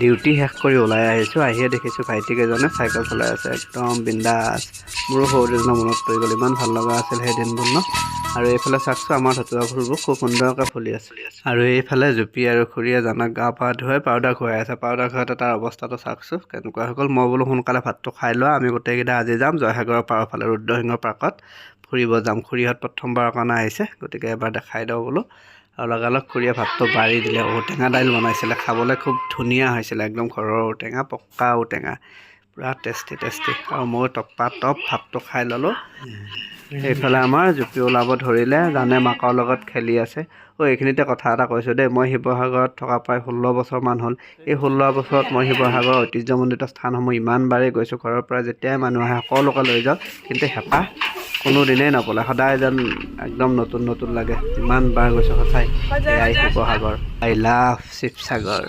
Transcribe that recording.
Duty শেষ কৰি ওলাই আহিছোঁ। আহিয়ে দেখিছোঁ ভাইটিকেইজনে চাইকেল চলাই আছে, একদম বিন্দাছ। মোৰো সৰুদিনৰ মনত পৰি গ'ল, ইমান ভাল লগা আছিল সেই দিনবোৰ ন। আৰু এইফালে চাওকচোন, আমাৰ ধতুৰা ফুলবোৰ খুব সুন্দৰকৈ ফুলি আছে। আৰু এইফালে জুপি আৰু খুৰীয়ে জানক গা পা ধুৱাই পাউডাৰ খুৱাই আছে। পাউডাৰ খুৱাওঁতে তাৰ অৱস্থাটো চাওকচোন কেনেকুৱা হৈ গ'ল। মই বোলো সোনকালে ভাতটো খাই লোৱা, আমি গোটেইকেইটা আজি যাম জয়সাগৰৰ পাৰৰ ফালে ৰুদ্ৰসিংহ পাৰ্কত ফুৰিব যাম। খুৰীহঁত প্ৰথমবাৰৰ কাৰণে আহিছে, গতিকে এবাৰ দেখাই দিওঁ বোলো। আৰু লগালগ খুৰীয়ে ভাতটো বাঢ়ি দিলে। ঔটেঙা দাইল বনাইছিলে, খাবলৈ খুব ধুনীয়া হৈছিলে, একদম ঘৰৰ ঔটেঙা, পকা ঔটেঙা, পূৰা টেষ্টি টেষ্টি। আৰু মই টপ ভাতটো খাই ল'লোঁ। সেইফালে আমাৰ জুপি ওলাব ধৰিলে, জানে মাকৰ লগত খেলি আছে। এইখিনিতে কথা এটা কৈছোঁ দেই, মই শিৱসাগৰত থকা প্ৰায় 16 বছৰমান হ'ল। এই 16 বছৰত মই শিৱসাগৰৰ ঐতিহ্যমণ্ডিত স্থানসমূহ ইমানবাৰেই গৈছোঁ। ঘৰৰ পৰা যেতিয়াই মানুহ আহে সকলোকে লৈ যাওঁ, কিন্তু হেঁপাহ কোনো দিনেই নপলায়। সদায় যেন একদম নতুন নতুন লাগে। যিমান বাৰ গৈছোঁ সঁচাই এয়াই শিৱসাগৰ। I love Sivasagar.